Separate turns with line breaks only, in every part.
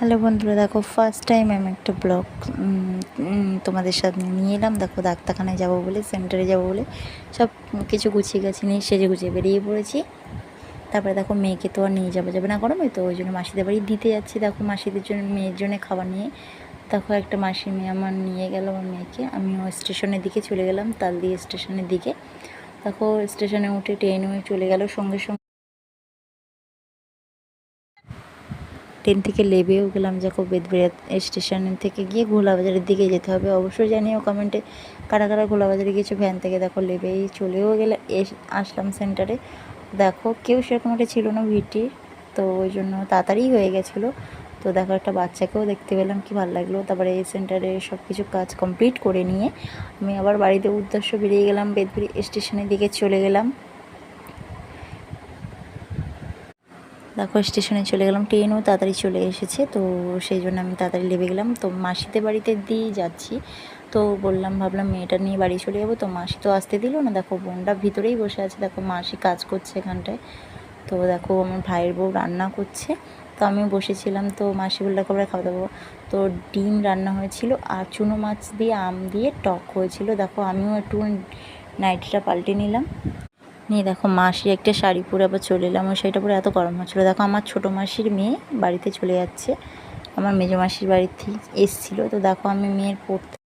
Hello বন্ধুরা, দেখো first time আমি একটা ব্লগ তোমাদের সামনে নিয়ে এলাম। দেখো ডাক্তারখানায় যাবো বলে, সেন্টারে যাবো বলে সব কিছু গুছিয়ে গাছি নিয়ে সেজে গুছিয়ে বেরিয়ে পড়েছি। তারপরে দেখো মেয়েকে তো আর নিয়ে যাবে না গরমে, তো ওই জন্য মাসিদের বাড়ি দিতে যাচ্ছি। দেখো মাসিদের জন্য, মেয়ের জন্য খাবার নিয়ে দেখো একটা মাসির মেয়ে আমার নিয়ে গেল আমার মেয়েকে। আমিও স্টেশনের দিকে চলে গেলাম, তালদি স্টেশনের দিকে। দেখো স্টেশনে উঠে ট্রেনও চলে গেল সঙ্গে সঙ্গে। ট্রেন থেকে নেমেও গেলাম। দেখো বেদবেড়িয়া স্টেশন থেকে গিয়ে ঘোলাবাজারের দিকে যেতে হবে। অবশ্যই জানিও কমেন্টে কারা কারা ঘোলাবাজারে গিয়েছো। ভ্যান থেকে দেখো নেমেই চলেও গেলে আসলাম সেন্টারে। দেখো কেউ সেরকম একটা ছিল না ভিড়টি, তো ওই জন্য তাড়াতাড়ি হয়ে গেছিলো। তো দেখো একটা বাচ্চাকেও দেখতে পেলাম, কি ভালো লাগলো। তারপরে এই সেন্টারে সব কিছু কাজ কমপ্লিট করে নিয়ে আমি আবার বাড়িতে উদ্দেশ্য বেরিয়ে গেলাম। বেদবেড়ি স্টেশনের দিকে চলে গেলাম। দেখো স্টেশনে চলে গেলাম, ট্রেনও তাড়াতাড়ি চলে এসেছে, তো সেই জন্য আমি তাড়াতাড়ি নেমে গেলাম। তো মাসিদের বাড়িতে দিয়ে যাচ্ছি, তো ভাবলাম মেয়েটা নিয়ে বাড়ি চলে যাবো। তো মাসি তো আসতে দিল না। দেখো বোনটা ভিতরেই বসে আছে, দেখো মাসি কাজ করছে এখানটায়। তো দেখো আমার ভাইয়ের বউ রান্না করছে, তো আমিও বসেছিলাম। তো মাসি বললে আমরা খাওয়া দাবো। তো ডিম রান্না হয়েছিল আর চুনো মাছ দিয়ে আম দিয়ে টক হয়েছিল। দেখো আমিও একটু নাইটিটা পাল্টে নিলাম, নিয়ে দেখো মাসি একটা শাড়ি পরে আবার চলে এলাম। ওই শাড়িটা পরে এত গরম হচ্ছিলো। দেখো আমার ছোটো মাসির মেয়ে বাড়িতে চলে যাচ্ছে, আমার মেজো মাসির বাড়িতে এসেছিলো। তো দেখো আমি মেয়ের পড়তে,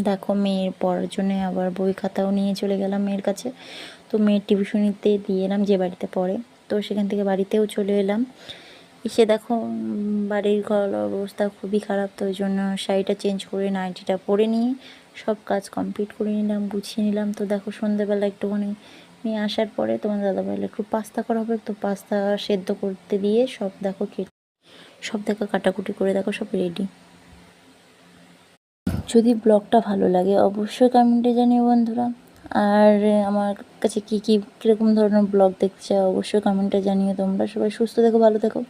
দেখো মেয়ের পড়ার জন্য আবার বই খাতাও নিয়ে চলে গেলাম মেয়ের কাছে। তো মেয়ের টিউশনিতে দিয়ে এলাম, যে বাড়িতে পড়ে। তো সেখান থেকে বাড়িতেও চলে এলাম। এসে দেখো বাড়ির ঘর অবস্থা খুবই খারাপ, তো ওই জন্য শাড়িটা চেঞ্জ করে নাইটিটা পরে নিয়ে সব কাজ কমপ্লিট করে নিলাম, গুছিয়ে নিলাম। তো দেখো সন্ধ্যেবেলা একটুখানি নিয়ে আসার পরে তোমার দাদাভাইয়ের একটু পাস্তা করা হবে, তো পাস্তা সেদ্ধ করতে দিয়ে সব দেখো সব দেখো কাটাকুটি করে দেখো সব রেডি। যদি ব্লগটা ভালো লাগে অবশ্যই কমেন্টে জানিও বন্ধুরা। আর আমার কাছে কীরকম ধরনের ব্লগ দেখতে চাও অবশ্যই কমেন্টে জানিও। তোমরা সবাই সুস্থ থেকো, ভালো থেকো।